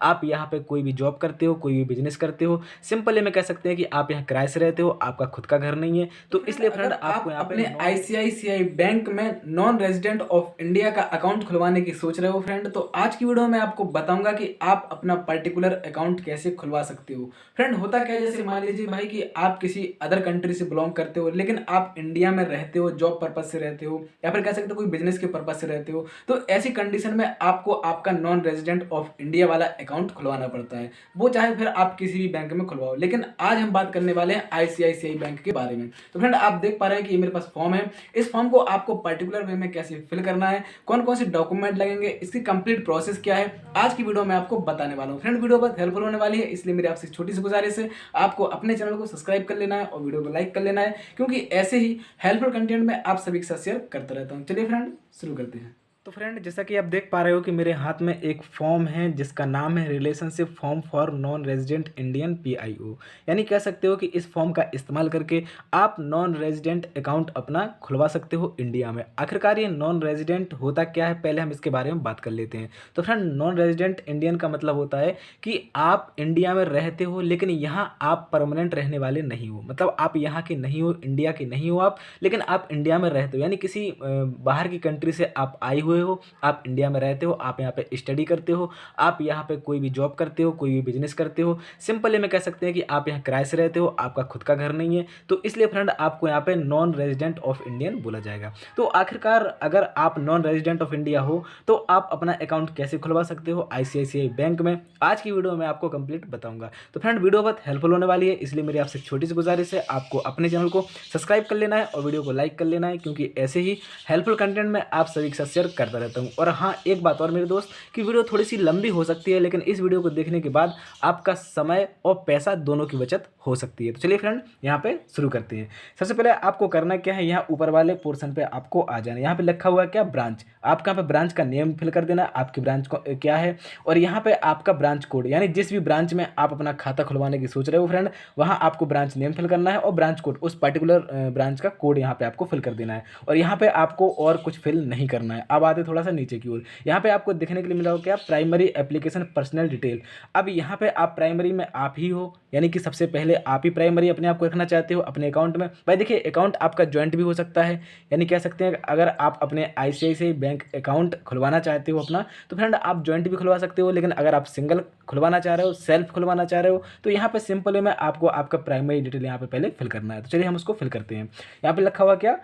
आप यहाँ पे कोई भी जॉब करते हो, कोई भी बिजनेस करते हो, सिंपली में कह सकते हैं कि आप यहाँ किराए से रहते हो, आपका खुद का घर नहीं है। तो तो फ्रेंड, इसलिए फ्रेंड अगर आपको आप यहाँ पे अपने आईसीआईसीआई बैंक में नॉन रेजिडेंट ऑफ इंडिया का अकाउंट खुलवाने की सोच रहे हो फ्रेंड, तो आज की वीडियो में आपको बताऊंगा कि आप अपना पर्टिकुलर अकाउंट कैसे खुलवा सकते हो। फ्रेंड, होता क्या है, जैसे मान लीजिए भाई कि आप किसी अदर कंट्री से बिलोंग करते हो, लेकिन आप इंडिया में रहते हो, जॉब पर्पज से रहते हो, या फिर कह सकते हो कोई बिजनेस के पर्पज से रहते हो। तो ऐसी कंडीशन में आपको आपका नॉन रेजिडेंट ऑफ इंडिया वाला अकाउंट खुलवाना पड़ता है, वो चाहे फिर आप किसी भी बैंक में खुलवाओ। लेकिन आज हम बात करने वाले हैं आईसीआईसीआई बैंक के बारे में। तो फ्रेंड, आप देख पा रहे हैं कि ये मेरे पास फॉर्म है। इस फॉर्म को आपको पर्टिकुलर वे में कैसे फिल करना है, कौन कौन से डॉक्यूमेंट लगेंगे, इसकी कंप्लीट प्रोसेस क्या है, आज की वीडियो में आपको बताने वाला हूँ। फ्रेंड, वीडियो बहुत हेल्पफुल होने वाली है, इसलिए मेरी आपसे छोटी सी गुजारिश है, आपको अपने चैनल को सब्सक्राइब कर लेना है और वीडियो को लाइक कर लेना है, क्योंकि ऐसे ही हेल्पफुल कंटेंट में आप सभी के साथ शेयर करता रहता हूँ। चलिए फ्रेंड, शुरू करते हैं। तो फ्रेंड, जैसा कि आप देख पा रहे हो कि मेरे हाथ में एक फॉर्म है जिसका नाम है relationship form for non resident Indian PIO. यानी कह सकते हो कि इस फॉर्म का इस्तेमाल करके आप नॉन रेजिडेंट अकाउंट अपना खुलवा सकते हो इंडिया में। आखिरकार ये नॉन रेजिडेंट होता क्या है, पहले हम इसके बारे में बात कर लेते हैं। तो फ्रेंड, नॉन रेजिडेंट इंडियन का मतलब होता है कि आप इंडिया में रहते हो, लेकिन यहाँ आप परमानेंट रहने वाले नहीं हो। मतलब आप यहाँ के नहीं हो, इंडिया के नहीं हो आप, लेकिन आप इंडिया में रहते हो। यानी किसी बाहर की कंट्री से आप आए हुए हो, आप इंडिया में रहते हो, आप यहाँ पे स्टडी करते हो, आप यहाँ पे कोई भी जॉब करते हो, कोई भी बिजनेस करते हो। सिंपली में कह सकते हैं कि आप यहाँ किराए से रहते हो, आपका खुद का घर नहीं है। तो इसलिए फ्रेंड, आपको यहाँ पे नॉन रेजिडेंट ऑफ इंडियन बोला जाएगा। तो आखिरकार अगर आप नॉन रेजिडेंट ऑफ इंडिया हो तो आप अपना अकाउंट कैसे खुलवा सकते हो आईसीआईसीआई बैंक में, आज की वीडियो में आपको कंप्लीट बताऊंगा। तो फ्रेंड, वीडियो बहुत हेल्पफुल होने वाली है, इसलिए मेरी आपसे छोटी सी गुजारिश है, आपको अपने चैनल को सब्सक्राइब कर लेना है और वीडियो को लाइक कर लेना है, क्योंकि ऐसे ही हेल्पफुल कंटेंट में आप सभी के साथ शेयर करता रहता हूँ। और हाँ, एक बात और मेरे दोस्त, कि वीडियो थोड़ी सी लंबी हो सकती है, लेकिन इस वीडियो को देखने के बाद आपका समय और पैसा दोनों की बचत हो सकती है। तो चलिए फ्रेंड, यहाँ पे शुरू करते हैं। सबसे पहले आपको करना क्या है, यहाँ ऊपर वाले पोर्शन पे आपको आ जाना है। यहाँ पे लिखा हुआ है क्या, ब्रांच। आपका यहाँ पे ब्रांच का नेम फिल कर देना, आपकी ब्रांच को क्या है, और यहाँ पे आपका ब्रांच कोड, यानी जिस भी ब्रांच में आप अपना खाता खुलवाने की सोच रहे हो फ्रेंड, वहाँ आपको ब्रांच नेम फिल करना है और ब्रांच कोड, उस पर्टिकुलर ब्रांच का कोड यहाँ पे आपको फिल कर देना है। और यहाँ पे आपको और कुछ फिल नहीं करना है। अब आते थोड़ा सा नीचे की ओर, यहाँ पे आपको देखने के लिए मिला हो क्या, प्राइमरी एप्लीकेशन पर्सनल डिटेल। अब यहाँ पे आप प्राइमरी में आप ही हो, यानी कि सबसे पहले आप ही प्राइमरी अपने आप को रखना चाहते हो अपने अकाउंट में। भाई देखिए, अकाउंट आपका ज्वाइंट भी हो सकता है, यानी कह सकते हैं अगर आप अपने आईसीआईसीआई बैंक अकाउंट खुलवाना चाहते हो अपना, तो फ्रेंड आप ज्वाइंट भी खुलवा सकते हो। लेकिन अगर आप सिंगल खुलवाना चाह रहे हो, सेल्फ खुलवाना चाह रहे हो, तो यहाँ पे सिंपल में आपको आपका प्राइमरी डिटेल यहाँ पे पहले फिल करना है। तो चलिए हम उसको फिल करते हैं। यहाँ पे लिखा हुआ क्या,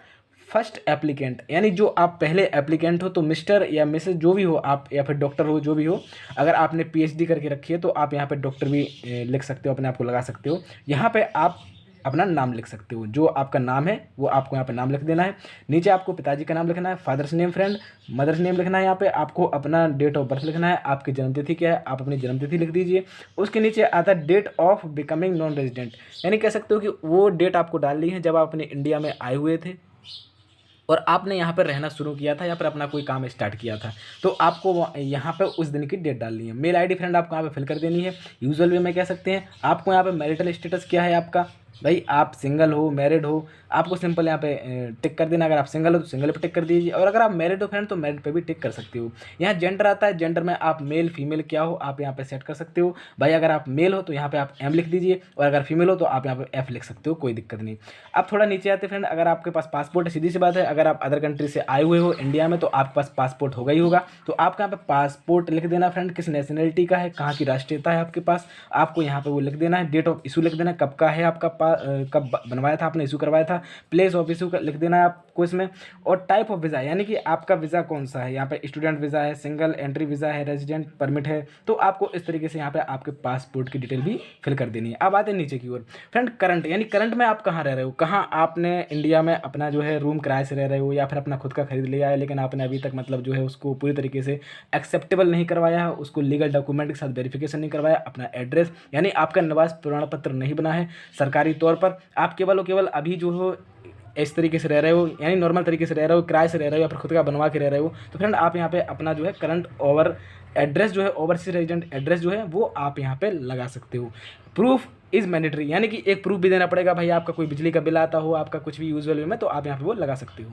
फर्स्ट एप्लीकेंट, यानी जो आप पहले एप्लीकेंट हो, तो मिस्टर या मिसेस जो भी हो आप, या फिर डॉक्टर हो जो भी हो। अगर आपने पीएचडी करके रखी है तो आप यहाँ पे डॉक्टर भी लिख सकते हो, अपने आप को लगा सकते हो। यहाँ पे आप अपना नाम लिख सकते हो, जो आपका नाम है वो आपको यहाँ पे नाम लिख देना है। नीचे आपको पिताजी का नाम लिखना है, father's name friend, mother's name लिखना है। यहाँ पे आपको अपना डेट ऑफ बर्थ लिखना है, आपकी जन्मतिथि क्या है, आप अपनी जन्मतिथि लिख दीजिए। उसके नीचे आता है date of becoming non resident, यानी कह सकते हो कि वो डेट आपको डालनी है जब आप अपने इंडिया में आए हुए थे और आपने यहाँ पर रहना शुरू किया था या फिर अपना कोई काम स्टार्ट किया था, तो आपको यहाँ पर उस दिन की डेट डालनी है। मेल आईडी फ्रेंड आपको यहाँ पे फिल कर देनी है। यूजुअल वे में कह सकते हैं आपको यहाँ पे मैरिटल स्टेटस क्या है आपका, भाई आप सिंगल हो, मैरिड हो, आपको सिंपल यहाँ पे टिक कर देना। अगर आप सिंगल हो तो सिंगल पे टिक कर दीजिए, और अगर आप मैरिड हो फ्रेंड तो मैरिड पे भी टिक कर सकते हो। यहाँ जेंडर आता है, जेंडर में आप मेल फीमेल क्या हो आप यहाँ पे सेट कर सकते हो। भाई अगर आप मेल हो तो यहाँ पे आप एम लिख दीजिए, और अगर फीमेल हो तो आप यहाँ पे एफ लिख सकते हो, कोई दिक्कत नहीं। अब थोड़ा नीचे आते फ्रेंड, अगर आपके पास पासपोर्ट है, सीधी सी बात है, अगर आप अदर कंट्री से आए हुए हो इंडिया में तो आपके पास पासपोर्ट होगा ही होगा। तो आपका यहाँ पे पासपोर्ट लिख देना फ्रेंड, किस नेशनलिटी का है, कहाँ की राष्ट्रीयता है आपके पास, आपको यहाँ पे वो लिख देना है। डेट ऑफ इशू लिख देना, कब का है आपका, कब बनवाया था आपने, इशू करवाया था। प्लेस ऑफ इशू लिख देना है आपको इसमें। और टाइप ऑफ वीज़ा, यानी कि आपका वीज़ा कौन सा है, यहाँ पे स्टूडेंट वीज़ा है, सिंगल एंट्री वीज़ा है, रेजिडेंट परमिट है। तो आपको इस तरीके से यहाँ पे आपके पासपोर्ट की डिटेल भी फिल कर देनी है। अब आते हैं नीचे की ओर फ्रेंड, करंट, यानी करंट में आप कहाँ रह रहे हो, कहाँ आपने इंडिया में अपना जो है रूम किराए से रह रहे हो, या फिर अपना खुद का खरीद लिया है, लेकिन आपने अभी तक मतलब जो है उसको पूरी तरीके से एक्सेप्टेबल नहीं करवाया है, उसको लीगल डॉक्यूमेंट के साथ वेरिफिकेशन नहीं करवाया। अपना एड्रेस, यानी आपका निवास प्रमाण पत्र नहीं बना है सरकारी तौर पर, आप केवल और केवल अभी जो हो इस तरीके से रह रहे हो, यानी नॉर्मल तरीके से रह रहे हो, किराए से रह रहे हो या फिर खुद का बनवा के रह रहे हो, तो फ्रेंड आप यहाँ पे अपना जो है करंट ओवर एड्रेस जो है, ओवरसीज रेजिडेंट एड्रेस जो है वो आप यहाँ पे लगा सकते हो। प्रूफ इज़ मैंडेटरी, यानी कि एक प्रूफ भी देना पड़ेगा। भाई आपका कोई बिजली का बिल आता हो, आपका कुछ भी यूजुअल वे में, तो आप यहाँ पे वो लगा सकते हो।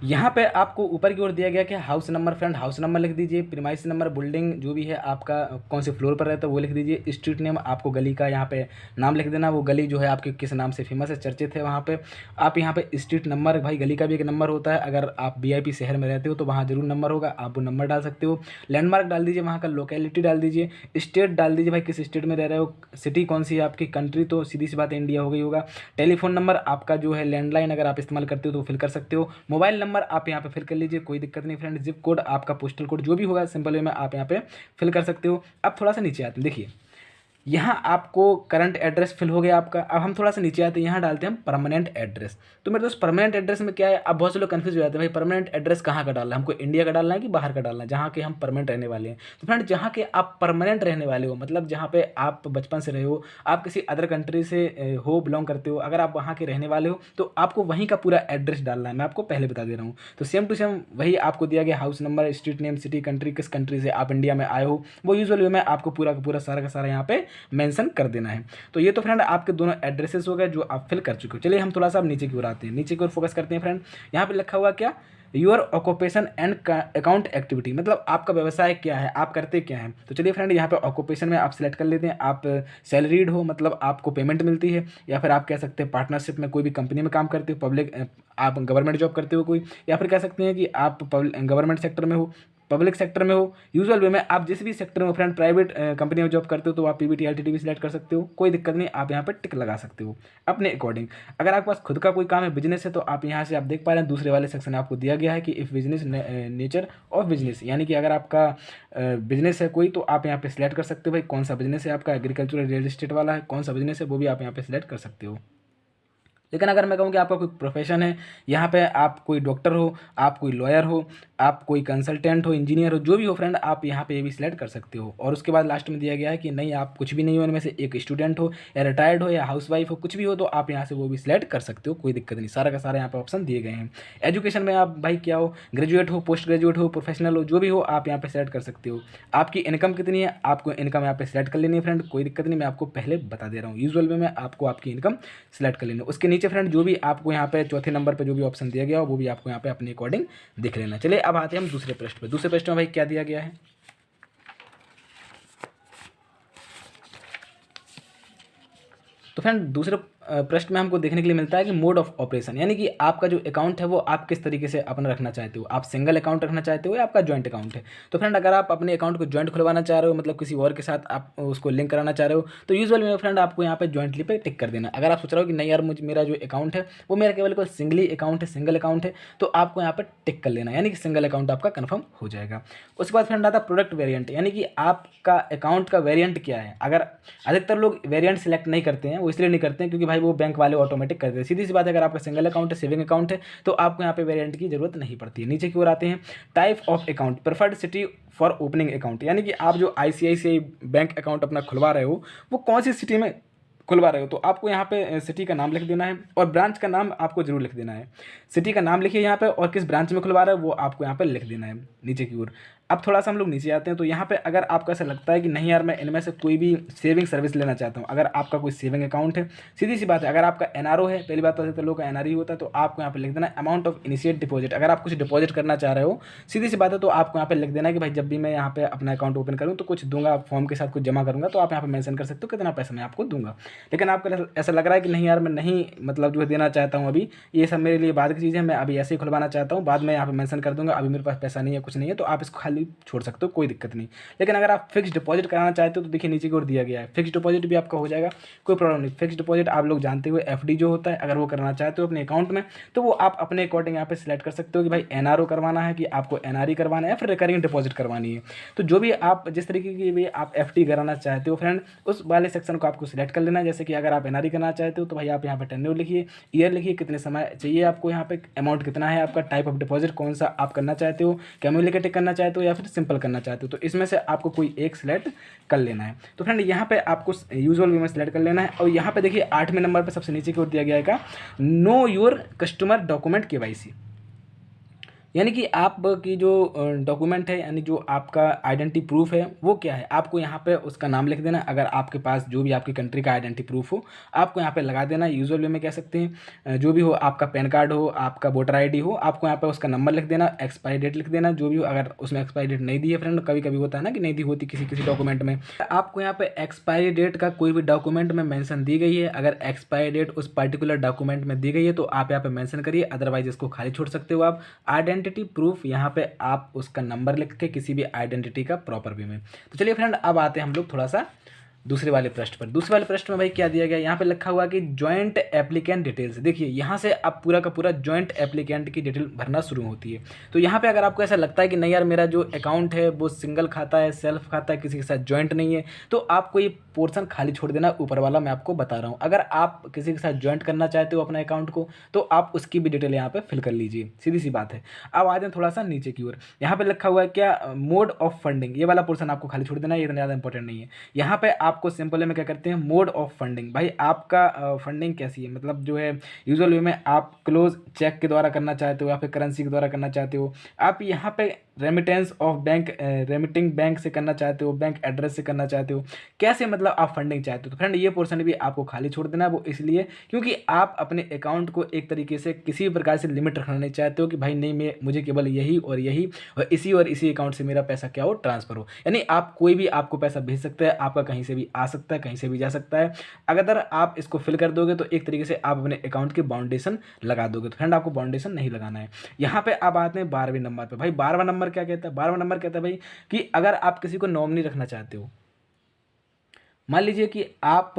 यहाँ पे आपको ऊपर की ओर दिया गया कि house number, friend house number लिख दीजिए, प्रीमाइस नंबर, बिल्डिंग जो भी है आपका कौन से फ्लोर पर रहता है वो लिख दीजिए, स्ट्रीट नेम आपको गली का यहाँ पे नाम लिख देना, वो गली जो है आपके किस नाम से फेमस है, चर्चित है वहाँ पे। आप यहाँ पे स्ट्रीट नंबर, भाई गली का भी एक नंबर होता है, अगर आप वीआईपी शहर में रहते हो तो वहाँ जरूर नंबर होगा, आप वो नंबर डाल सकते हो। लैंडमार्क डाल दीजिए, वहाँ का लोकेलिटी डाल दीजिए, स्टेट डाल दीजिए, भाई किस स्टेट में रह रहे हो, सिटी कौन सी है आपकी, कंट्री तो सीधी सी बात है इंडिया हो गई होगा। टेलीफोन नंबर आपका जो है लैंडलाइन अगर आप इस्तेमाल करते हो तो फिल कर सकते हो। मोबाइल नंबर आप यहाँ पे फिल कर लीजिए, कोई दिक्कत नहीं फ्रेंड। जिप कोड आपका, पोस्टल कोड जो भी होगा सिंपल वे में आप यहाँ पे फिल कर सकते हो। अब थोड़ा सा नीचे आते हैं, देखिए यहाँ आपको करंट एड्रेस फिल हो गया आपका। अब हम थोड़ा सा नीचे आते हैं, यहाँ डालते हैं हम परमानेंट एड्रेस। तो मेरे दोस्त परमानेंट एड्रेस में क्या है, अब बहुत से लोग कंफ्यूज हो जाते हैं भाई परमानेंट एड्रेस कहाँ का डालना है, हमको इंडिया का डालना है कि बाहर का डालना है, जहाँ के हम परमानेंट रहने वाले हैं। तो फ्रेंड जहाँ के आप परमानेंट रहने वाले हो, मतलब जहाँ पे आप बचपन से रहे हो, आप किसी अदर कंट्री से हो, बिलोंग करते हो, अगर आप वहाँ के रहने वाले हो तो आपको वहीं का पूरा एड्रेस डालना है। मैं आपको पहले बता दे रहा हूँ। तो सेम टू सेम वही आपको दिया गया, house number, street name, city, country, किस कंट्री से आप इंडिया में आए हो, वो यूजुअल वे में आपको पूरा का पूरा सारा का सारा यहाँ पे मेंशन कर देना है। तो ये तो फ्रेंड आपके दोनों एड्रेसेस हो गए जो आप फिल कर चुके हो। चलिए हम थोड़ा सा अब नीचे की ओर आते हैं, नीचे की ओर फोकस करते हैं फ्रेंड। यहाँ पे लिखा हुआ क्या, your occupation and account activity, मतलब आपका व्यवसाय क्या है, आप करते क्या हैं। तो चलिए फ्रेंड यहाँ पे ऑक्यूपेशन में आप सिलेक्ट कर लेते हैं, आप सैलरीड हो मतलब आपको पेमेंट मिलती है, या फिर आप कह सकते हैं पार्टनरशिप में कोई भी कंपनी में काम करते हो, पब्लिक आप गवर्नमेंट जॉब करते हो कोई, या फिर कह सकते हैं कि आप गवर्नमेंट सेक्टर में हो, पब्लिक सेक्टर में हो। यूजुअल वे में आप जिस भी सेक्टर में फ्रेंड प्राइवेट कंपनी में जॉब करते हो तो आप पीबीटी एलटीडी भी सिलेक्ट कर सकते हो, कोई दिक्कत नहीं, आप यहाँ पे टिक लगा सकते हो अपने अकॉर्डिंग। अगर आपके पास खुद का कोई काम है, बिजनेस है, तो आप यहाँ से आप देख पा रहे हैं दूसरे वाले सेक्शन में आपको दिया गया है कि if business nature of business, यानी कि अगर आपका बिजनेस है कोई तो आप यहाँ पे सिलेक्ट कर सकते हो भाई कौन सा बिजनेस है आपका, एग्रीकल्चरल रियल एस्टेट वाला है, कौन सा बिजनेस है वो भी आप यहाँ पे सिलेक्ट कर सकते हो। लेकिन अगर मैं कहूँ कि आपका कोई प्रोफेशन है, यहाँ पे आप कोई डॉक्टर हो, आप कोई लॉयर हो, आप कोई कंसल्टेंट हो, इंजीनियर हो, जो भी हो फ्रेंड, आप यहाँ पे ये भी सिलेक्ट कर सकते हो। और उसके बाद लास्ट में दिया गया है कि नहीं आप कुछ भी नहीं हो इनमें से, एक स्टूडेंट हो या रिटायर्ड हो या हाउसवाइफ हो, कुछ भी हो तो आप यहाँ से वो भी सिलेक्ट कर सकते हो, कोई दिक्कत नहीं, सारा का सारा यहाँ पे ऑप्शन दिए गए हैं। एजुकेशन में आप भाई क्या हो, ग्रेजुएट हो, पोस्ट ग्रेजुएट हो, प्रोफेशनल हो, जो भी हो आप यहाँ पे सिलेक्ट कर सकते हो। आपकी इनकम कितनी है, आपको इनकम यहाँ पे सिलेक्ट कर लेनी है फ्रेंड, कोई दिक्कत नहीं, मैं आपको पहले बता दे रहा हूँ। यूजुअल वे में आपको आपकी इनकम सिलेक्ट कर लेनी है। उसके नीचे फ्रेंड जो भी आपको यहाँ पे चौथे नंबर पे जो भी ऑप्शन दिया गया हो वो भी आपको यहाँ पे अपने अकॉर्डिंग दिख लेना। चलिए अब आते हैं हम दूसरे पृष्ठ पे। दूसरे पृष्ठ में भाई क्या दिया गया है, तो फ्रेंड दूसरे पृष्ठ में हमको देखने के लिए मिलता है कि मोड ऑफ ऑपरेशन, यानी कि आपका जो अकाउंट है वो आप किस तरीके से अपना रखना चाहते हो, आप सिंगल अकाउंट रखना चाहते हो या आपका जॉइंट अकाउंट है। तो फ्रेंड अगर आप अपने अकाउंट को जॉइंट खुलवाना चाह रहे हो, मतलब किसी और के साथ आप उसको लिंक कराना चाह रहे हो, तो यूजुअल में फ्रेंड आपको यहाँ पे जॉइंटली पे टिक कर देना। अगर आप सोच रहे हो कि नहीं यार मुझे मेरा जो अकाउंट है वो मेरा केवल सिंगली अकाउंट है, सिंगल अकाउंट है, तो आपको यहाँ पर टिक कर लेना, यानी कि सिंगल अकाउंट आपका कन्फर्म हो जाएगा। उसके बाद फ्रेंड आता है प्रोडक्ट वेरिएंट, यानी कि आपका अकाउंट का वेरिएंट क्या है। अगर अधिकतर लोग वेरिएंट सिलेक्ट नहीं करते हैं, वो इसलिए नहीं करते हैं क्योंकि भाई वो बैंक वाले ऑटोमेटिक कर देते हैं। सीधी सी बात है, अगर आपका सिंगल अकाउंट है, सेविंग अकाउंट है, तो आपको यहाँ पे वेरिएंट की जरूरत नहीं पड़ती है। नीचे की ओर आते हैं, type of account, preferred city for opening account, यानी कि आप जो आईसीआईसीआई बैंक अकाउंट अपना खुलवा रहे हो वो कौन सी सिटी में खुलवा रहे हो, तो आपको यहाँ पे सिटी का नाम लिख देना है और ब्रांच का नाम आपको जरूर लिख देना है। सिटी का नाम लिखिए यहाँ पे और किस ब्रांच में खुलवा रहे हो वो आपको यहाँ पे लिख देना है नीचे की ओर। अब थोड़ा सा हम लोग नीचे आते हैं, तो यहाँ पे अगर आपको ऐसा लगता है कि नहीं यार मैं इनमें से कोई भी सेविंग सर्विस लेना चाहता हूँ, अगर आपका कोई सेविंग अकाउंट है, सीधी सी बात है, अगर आपका एनआरओ है, पहली बात तो लोगों का एनआरई होता है, तो आपको यहाँ पे लिख देना अमाउंट ऑफ इनिशिएट डिपॉजिट। अगर आप कुछ डिपॉजिट करना चाह रहे हो, सीधी सी बात है, तो आपको यहाँ पे लिख देना कि भाई जब भी मैं यहाँ पे अपना अकाउंट ओपन करूँ तो कुछ दूंगा, फॉर्म के साथ कुछ जमा करूँगा, तो आप यहाँ पे मेंशन कर सकते हो कितना पैसा मैं आपको दूंगा। लेकिन आपको ऐसा लग रहा है कि नहीं यार मैं नहीं मतलब जो है देना चाहता हूँ, अभी ये सब मेरे लिए बाद की चीज़ है, मैं अभी ऐसे ही खुलवाना चाहता हूँ, बाद में यहाँ पे मेंशन कर दूंगा, अभी मेरे पास पैसा नहीं है, कुछ नहीं है, तो आप इसको खाली छोड़ सकते हो, कोई दिक्कत नहीं। लेकिन अगर आप फिक्स डिपॉजिट कराना चाहते हो तो देखिए नीचे की ओर दिया गया है, फिक्स डिपॉजिट भी आपका हो जाएगा, कोई प्रॉब्लम नहीं। फिक्स डिपॉजिट आप लोग जानते हुए एफडी जो होता है, अगर वो करना चाहते हो अपने अकाउंट में तो वो आप अपने अकॉर्डिंग यहाँ पे सिलेक्ट कर सकते हो कि भाई एनआरओ करवाना है कि आपको एनआरई करवाना है या फिर रिकरिंग डिपॉजिट करवानी है। तो जो भी आप जिस तरीके की भी आप एफडी कराना चाहते हो फ्रेंड, उस वाले सेक्शन को आपको सिलेक्ट कर लेना है। जैसे कि अगर आप एनआरई करना चाहते हो तो भाई आप यहाँ पे टेन्योर लिखिए, ईयर लिखिए, कितने समय चाहिए आपको, यहाँ पे अमाउंट कितना है आपका, टाइप ऑफ डिपॉजिट कौन सा आप करना चाहते हो, क्यूमुलेटिव करना चाहते हो या फिर सिंपल करना चाहते हो, तो इसमें से आपको कोई एक सिलेक्ट कर लेना है। तो फ्रेंड यहाँ पे आपको यूजुअल वे में सिलेक्ट कर लेना है। और यहाँ पे देखिए 8वें नंबर पे सबसे नीचे की ओर दिया गया है know your customer document KYC. यानी कि आपकी जो डॉक्यूमेंट है, यानी जो आपका आइडेंटिटी प्रूफ है वो क्या है, आपको यहाँ पे उसका नाम लिख देना। अगर आपके पास जो भी आपकी कंट्री का आइडेंटिटी प्रूफ हो आपको यहाँ पे लगा देना। यूजुअल वे में कह सकते हैं जो भी हो, आपका पैन कार्ड हो, आपका वोटर आईडी हो, आपको यहाँ पे उसका नंबर लिख देना, एक्सपायरी डेट लिख देना जो भी हो। अगर उसमें एक्सपायरी डेट नहीं दी है फ्रेंड, कभी कभी होता है ना कि नहीं दी होती किसी किसी डॉक्यूमेंट में, आपको यहाँ पे एक्सपायरी डेट का कोई भी डॉक्यूमेंट में मेंशन दी गई है, अगर एक्सपायरी डेट उस पर्टिकुलर डॉक्यूमेंट में दी गई है तो आप यहाँ पे मेंशन करिए, अदरवाइज इसको खाली छोड़ सकते हो आप। आइडेंटिटी प्रूफ यहाँ पे आप उसका नंबर लिख के किसी भी आइडेंटिटी का प्रॉपर वे में। तो चलिए फ्रेंड, अब आते हैं हम लोग थोड़ा सा दूसरे वाले पृष्ठ पर। दूसरे वाले पृष्ठ में भाई क्या दिया गया, यहाँ पे लिखा हुआ कि जॉइंट एप्लीकेंट डिटेल्स। देखिए यहाँ से अब पूरा का पूरा जॉइंट एप्लीकेंट की डिटेल भरना शुरू होती है। तो यहाँ पे अगर आपको ऐसा लगता है कि नहीं यार मेरा जो अकाउंट है वो सिंगल खाता है, सेल्फ खाता है, किसी के साथ जॉइंट नहीं है, तो आपको ये पोर्शन खाली छोड़ देना। ऊपर वाला मैं आपको बता रहा हूँ, अगर आप किसी के साथ ज्वाइंट करना चाहते हो अपने अकाउंट को तो आप उसकी भी डिटेल यहाँ पे फिल कर लीजिए, सीधी सी बात है। अब आ जाए थोड़ा सा नीचे की ओर, यहाँ पे लिखा हुआ है क्या, मोड ऑफ फंडिंग, ये वाला पोर्शन आपको खाली छोड़ देना है, ये इतना ज़्यादा इंपॉर्टेंट नहीं है। यहाँ पे आपको सिंपल में क्या करते हैं, मोड ऑफ फंडिंग। भाई आपका फंडिंग कैसी है, मतलब जो है यूजुअल वे में आप क्लोज चेक के द्वारा करना चाहते हो या फिर करेंसी के द्वारा करना चाहते हो, आप यहाँ पे remittance of bank, remitting bank से करना चाहते हो, बैंक एड्रेस से करना चाहते हो, कैसे मतलब आप फंडिंग चाहते हो। तो फ्रेंड ये पोर्शन भी आपको खाली छोड़ देना है, वो इसलिए क्योंकि आप अपने अकाउंट को एक तरीके से किसी भी प्रकार से लिमिट रखना नहीं चाहते हो कि भाई नहीं मैं मुझे केवल यही और इसी अकाउंट से मेरा पैसा क्या हो ट्रांसफर हो। यानी आप कोई भी आपको पैसा भेज सकता है, आपका कहीं से भी आ सकता है, कहीं से भी जा सकता है। अगर आप इसको फिल कर दोगे तो एक तरीके से आप अपने अकाउंट के बाउंडेशन लगा दोगे। तो फ्रेंड आपको बाउंडेशन नहीं लगाना है। यहाँ पे आप आते हैं 12वें नंबर पे। भाई 12वां नंबर क्या कहता है, 12वां नंबर कहता है भाई कि अगर आप किसी को नॉमिनी रखना चाहते हो, मान लीजिए कि आप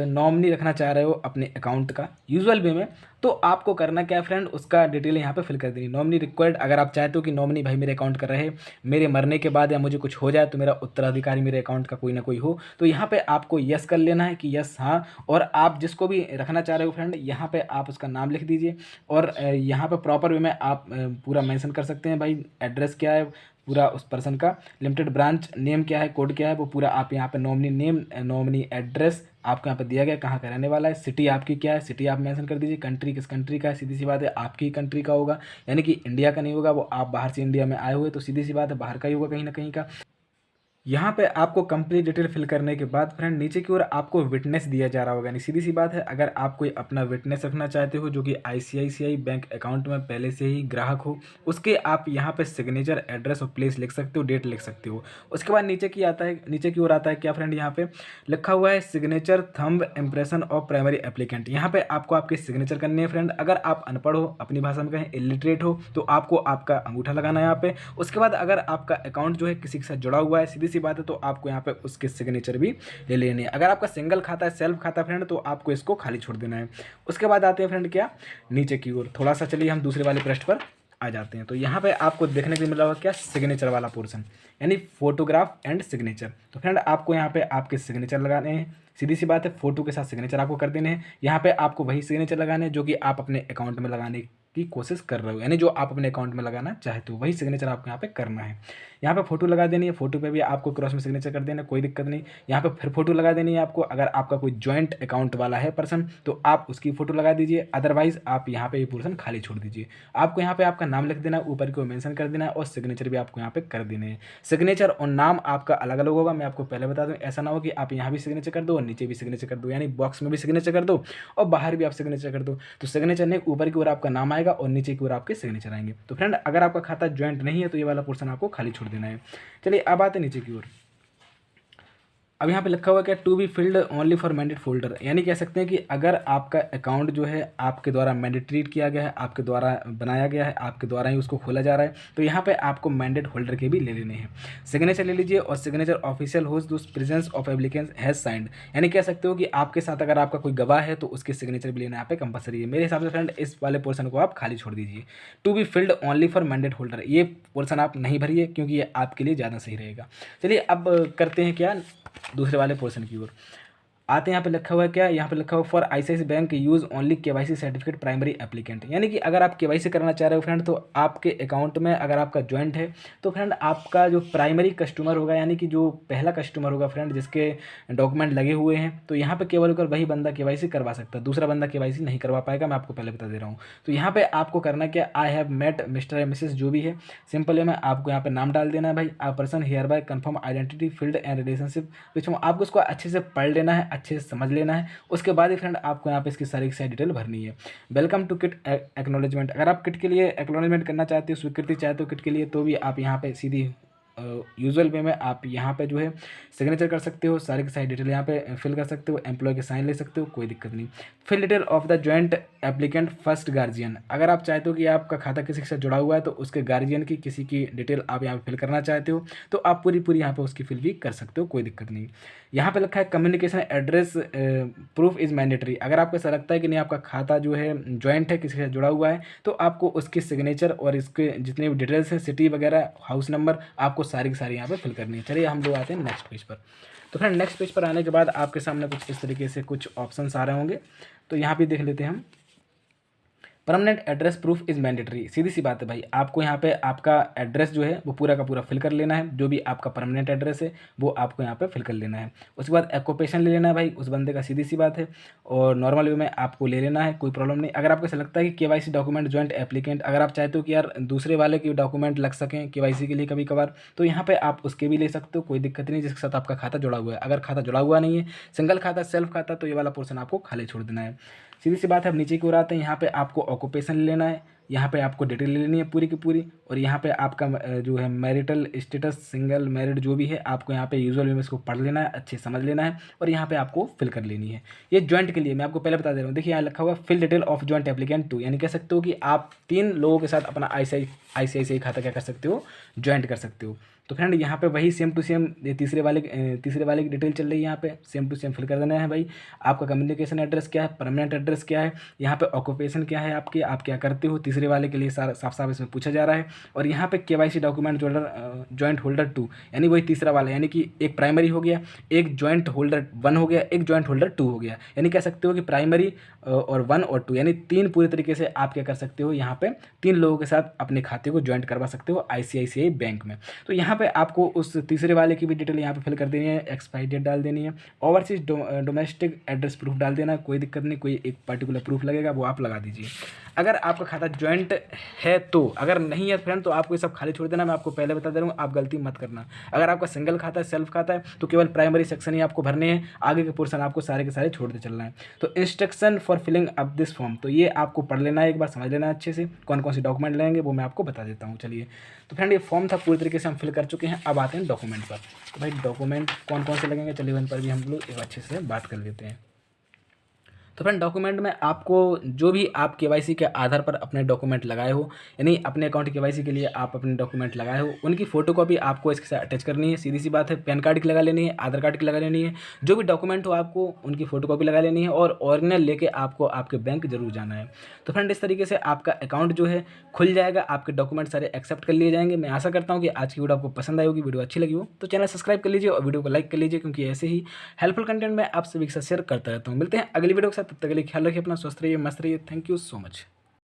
नॉमिनी रखना चाह रहे हो अपने अकाउंट का यूजुअल वे में, तो आपको करना क्या है फ्रेंड, उसका डिटेल यहाँ पे फिल कर देनी। नॉमिनी रिक्वायर्ड, अगर आप चाहते हो कि नॉमिनी भाई मेरे अकाउंट का रहे, मेरे मरने के बाद या मुझे कुछ हो जाए तो मेरा उत्तराधिकारी मेरे अकाउंट का कोई ना कोई हो, तो यहाँ पे आपको यस कर लेना है कि यस हाँ। और आप जिसको भी रखना चाह रहे हो फ्रेंड, यहाँ पे आप उसका नाम लिख दीजिए और यहाँ पे प्रॉपर वे में आप पूरा मेंशन कर सकते हैं भाई एड्रेस क्या है पूरा उस पर्सन का, लिमिटेड ब्रांच नेम क्या है, कोड क्या है, वो पूरा आप यहाँ पे नॉमिनी नेम, नॉमिनी एड्रेस आपको यहाँ पे दिया गया, कहाँ का रहने वाला है, सिटी आपकी क्या है, सिटी आप मेंशन कर दीजिए, कंट्री किस कंट्री का है, सीधी सी बात है आपकी ही कंट्री का होगा, यानी कि इंडिया का नहीं होगा, वो आप बाहर से इंडिया में आए हुए तो सीधी सी बात है बाहर का ही होगा कहीं ना कहीं का। यहाँ पे आपको कंप्लीट डिटेल फिल करने के बाद फ्रेंड नीचे की ओर आपको विटनेस दिया जा रहा होगा, यानी सीधी सी बात है अगर आप कोई अपना विटनेस रखना चाहते हो जो कि आईसीआईसीआई बैंक अकाउंट में पहले से ही ग्राहक हो, उसके आप यहाँ पे सिग्नेचर, एड्रेस और प्लेस लिख सकते हो, डेट लिख सकते हो। उसके बाद नीचे की ओर आता है क्या फ्रेंड, यहाँ पे लिखा हुआ है signature thumb impression of primary applicant. यहाँ पे आपको आपके सिग्नेचर करने हैं फ्रेंड। अगर आप अनपढ़ हो, अपनी भाषा में कहें इलिटरेट हो, तो आपको आपका अंगूठा लगाना है यहाँ पे। उसके बाद अगर आपका अकाउंट जो है किसी के साथ जुड़ा हुआ है, सीधी सी बात है, तो आपको यहाँ पे उसके सिग्नेचर भी ले लेने हैं। अगर आपका सिंगल खाता है, सेल्फ खाता फ्रेंड, तो आपको इसको खाली छोड़ देना है। उसके बाद आते हैं फ्रेंड क्या, नीचे की ओर थोड़ा सा चलिए हम दूसरे वाले पृष्ठ पर आ जाते हैं। तो यहाँ पे आपको देखने को मिला होगा क्या, सिग्नेचर वाला पोर्शन, यानी फोटोग्राफ एंड सिग्नेचर। तो फ्रेंड आपको यहाँ पे आपके सिग्नेचर लगाने हैं, सीधी सी बात है फोटो के साथ सिग्नेचर आपको कर देने हैं। यहाँ पे आपको वही सिग्नेचर लगाने हैं जो कि आप अपने अकाउंट में लगाने की कोशिश कर रहे हो, यानी जो आप अपने अकाउंट में लगाना चाहते हो वही सिग्नेचर आपको यहाँ पे करना है। यहाँ पे फोटो लगा देनी है, फोटो पे भी आपको क्रॉस में सिग्नेचर कर देना, कोई दिक्कत नहीं। यहाँ पे फिर फोटो लगा देनी है आपको, अगर आपका कोई जॉइंट अकाउंट वाला है पर्सन तो आप उसकी फोटो लगा दीजिए, अदरवाइज आप यहाँ पे ये पोर्शन खाली छोड़ दीजिए। आपको यहाँ पे आपका नाम लिख देना, ऊपर को मेंशन कर देना और सिग्नेचर भी आपको यहाँ पे कर देने हैं। सिग्नेचर और नाम आपका अलग अलग होगा, मैं आपको पहले बता दूँ, ऐसा ना हो कि आप यहाँ भी सिग्नेचर कर दो और नीचे भी सिग्नेचर कर दो, यानी बॉक्स में भी सिग्नेचर कर दो और बाहर भी आप सिग्नेचर कर दो। तो सिग्नेचर नहीं, ऊपर की ओर आपका नाम आएगा और नीचे की ओर आपके सिग्नेचर आएंगे। तो फ्रेंड अगर आपका खाता ज्वाइंट नहीं है तो ये वाला पोर्शन आपको खाली छोड़ देना है। चलिए अब आते हैं नीचे की ओर। अब यहाँ पे लिखा हुआ क्या, to be filled only for mandate folder, यानी कह सकते हैं कि अगर आपका अकाउंट जो है आपके द्वारा मैंडेटरीड किया गया है, आपके द्वारा बनाया गया है, आपके द्वारा ही उसको खोला जा रहा है, तो यहाँ पे आपको मैंडेट होल्डर के भी ले लेने हैं। सिग्नेचर ले लीजिए और signature official whose those presence of applicant has signed, यानी कह सकते हो कि आपके साथ अगर आपका कोई गवाह है तो उसके सिग्नेचर भी लेना यहाँ पे कंपलसरी है। मेरे हिसाब से फ्रेंड इस वाले पोर्शन को आप खाली छोड़ दीजिए। To be filled only for mandate holder, ये पोर्शन आप नहीं भरिए क्योंकि ये आपके लिए ज़्यादा सही रहेगा। चलिए अब करते हैं क्या, दूसरे वाले पोर्शन की ओर। आते हैं यहाँ पे लिखा हुआ है क्या, यहाँ पे लिखा हुआ for ICICI bank use only KYC certificate primary applicant, यानी कि अगर आप केवाईसी करना चाह रहे हो फ्रेंड तो आपके अकाउंट में अगर आपका ज्वाइंट है तो फ्रेंड आपका जो प्राइमरी कस्टमर होगा, यानी कि जो पहला कस्टमर होगा फ्रेंड जिसके डॉक्यूमेंट लगे हुए हैं, तो यहाँ पे केवल कर वही बंदा केवाईसी करवा सकता है, दूसरा बंदा केवाईसी नहीं करवा पाएगा। मैं आपको पहले बता दे रहा हूँ। तो यहाँ पे आपको करना क्या, आई हैव मेट मिस्टर या मिसेस जो भी है, सिंपल वे में आपको यहाँ पे नाम डाल देना है भाई। आ person here bye confirm identity field and relationship which आपको उसको अच्छे से पढ़ लेना है, अच्छे से समझ लेना है। उसके बाद ही फ्रेंड आपको यहाँ पे इसकी सारी डिटेल भरनी है। वेलकम टू किट एक्नॉलेजमेंट, अगर आप किट के लिए एक्नॉलेजमेंट करना चाहते हो, स्वीकृति चाहते हो किट के लिए, तो भी आप यहाँ पे सीधी यूजुअल वे में आप यहाँ पे जो है सिग्नेचर कर सकते हो, सारी की सारी डिटेल यहाँ पे फिल कर सकते हो, एम्प्लॉय के साइन ले सकते हो, कोई दिक्कत नहीं। Fill detail of the joint applicant first guardian, अगर आप चाहते हो कि आपका खाता किसी के साथ जुड़ा हुआ है तो उसके गार्जियन की किसी की डिटेल आप यहाँ पे फिल करना चाहते हो तो आप पूरी यहाँ पे उसकी फिल भी कर सकते हो, कोई दिक्कत नहीं। यहाँ पे लिखा है communication address proof is mandatory, अगर आपको ऐसा लगता है कि नहीं आपका खाता जो है जॉइंट है किसी के साथ जुड़ा हुआ है तो आपको उसकी सिग्नेचर और इसके जितने भी डिटेल्स हैं, सिटी वगैरह, हाउस नंबर, आपको सारी की सारी यहाँ पे फिल करनी है। चलिए हम लोग आते हैं नेक्स्ट पेज पर। तो फ्रेंड नेक्स्ट पेज पर आने के बाद आपके सामने कुछ इस तरीके से कुछ ऑप्शंस आ रहे होंगे, तो यहाँ पे देख लेते हैं हम। Permanent address proof is mandatory, सीधी सी बात है भाई, आपको यहाँ पे आपका एड्रेस जो है वो पूरा का पूरा फिल कर लेना है, जो भी आपका परमानेंट एड्रेस है वो आपको यहाँ पे फिल कर लेना है। उसके बाद ऑक्यूपेशन ले लेना है भाई उस बंदे का, सीधी सी बात है, और नॉर्मल वे में आपको ले लेना है, कोई प्रॉब्लम नहीं। अगर आपको ऐसा लगता है कि केवाईसी डॉक्यूमेंट जॉइंट एप्लीकेंट, अगर आप चाहते हो कि यार दूसरे वाले के डॉक्यूमेंट लग सकें केवाईसी के लिए कभी कभार, तो यहाँ पर आप उसके भी ले सकते हो, कोई दिक्कत नहीं, जिसके साथ आपका खाता जुड़ा हुआ है। अगर खाता जुड़ा हुआ नहीं है, सिंगल खाता, सेल्फ खाता, तो ये वाला पोर्सन आपको खाली छोड़ देना है। सीधी सी बात है। अब नीचे की ओर आते हैं, यहाँ पे आपको ऑक्यूपेशन लेना है, यहाँ पे आपको डिटेल ले लेनी है पूरी की पूरी, और यहाँ पे आपका जो है मैरिटल स्टेटस, सिंगल, मैरिड जो भी है, आपको यहाँ पे यूजुअल में इसको पढ़ लेना है, अच्छे समझ लेना है, और यहाँ पे आपको फिल कर लेनी है। ये जॉइंट के लिए मैं आपको पहले बता दे रहा हूँ, देखिए यहाँ लिखा हुआ fill detail of joint applicant two, यानी कह सकते हो कि आप 3 लोगों के साथ अपना ICICI खाता क्या कर सकते हो, ज्वाइंट कर सकते हो। तो फ्रेंड यहाँ पे वही सेम टू सेम तीसरे वाले की डिटेल चल रही है, यहाँ पे सेम टू सेम फिल कर देना है भाई। आपका कम्युनिकेशन एड्रेस क्या है, परमानेंट एड्रेस क्या है, यहाँ पे ऑक्यूपेशन क्या है आपके, आप क्या करते हो, तीसरे वाले के लिए सारा साफ साफ इसमें पूछा जा रहा है। और यहाँ पे KYC डॉक्यूमेंट जॉइंट होल्डर 2, यानी वही तीसरा वाला, यानी कि एक प्राइमरी हो गया, एक जॉइंट होल्डर 1 हो गया, एक जॉइंट होल्डर 2 हो गया, यानी कह सकते हो कि प्राइमरी और 1 और 2, यानी 3 पूरी तरीके से आप क्या कर सकते हो, यहाँ पे 3 लोगों के साथ अपने खाते को ज्वाइंट करवा सकते हो ICICI बैंक में। तो यहाँ पे आपको उस तीसरे वाले की भी डिटेल यहाँ पे फिल कर देनी है, एक्सपायरी डेट डाल देनी है, ओवरसीज डोमेस्टिक एड्रेस प्रूफ डाल देना, कोई दिक्कत नहीं, कोई एक पर्टिकुलर प्रूफ लगेगा वो आप लगा दीजिए। अगर आपका खाता ज्वाइंट है तो, अगर नहीं है फ्रेंड तो आपको ये सब खाली छोड़ देना। मैं आपको पहले बता दे रहा हूँ, आप गलती मत करना। अगर आपका सिंगल खाता है, सेल्फ खाता है, तो केवल प्राइमरी सेक्शन ही आपको भरने हैं, आगे के पोर्शन आपको सारे के सारे छोड़ते चलना है। तो instruction for filling up this form, तो ये आपको पढ़ लेना है, एक बार समझ लेना है अच्छे से, कौन कौन से डॉक्यूमेंट लेंगे वो मैं आपको बता देता हूँ। चलिए, तो फ्रेंड ये फॉर्म था, पूरी तरीके से हम फिल कर चुके हैं। अब आते हैं डॉक्यूमेंट पर। तो भाई डॉक्यूमेंट कौन कौन से लगेंगे, चलिए उन पर भी हम लोग एक अच्छे से बात कर लेते हैं। तो फ्रेंड डॉक्यूमेंट में आपको जो भी आप KYC के आधार पर अपने डॉक्यूमेंट लगाए हो, यानी अपने अकाउंट KYC के लिए आप अपने डॉक्यूमेंट लगाए हो, उनकी फोटोकॉपी आपको इसके साथ अटैच करनी है। सीधी सी बात है, पैन कार्ड की लगा लेनी है, आधार कार्ड की लगा लेनी है, जो भी डॉक्यूमेंट हो आपको उनकी फोटोकॉपी लगा लेनी है, और ओरिजिनल लेके आपको आपके बैंक जरूर जाना है। तो फ्रेंड इस तरीके से आपका अकाउंट जो है खुल जाएगा, आपके डॉक्यूमेंट सारे एक्सेप्ट कर लिए जाएंगे। मैं आशा करता हूँ कि आज की वीडियो आपको पसंद आई होगी, वीडियो अच्छी लगी हो तो चैनल सब्सक्राइब कर लीजिए और वीडियो को लाइक कर लीजिए, क्योंकि ऐसे ही हेल्पफुल कंटेंट मैं आप सभी के साथ शेयर करता रहता हूँ। मिलते हैं अगली वीडियो के साथ, तब तक के लिए ख्याल रखिए अपना, स्वस्थ रहिए, मस्त रहिए। Thank you so much.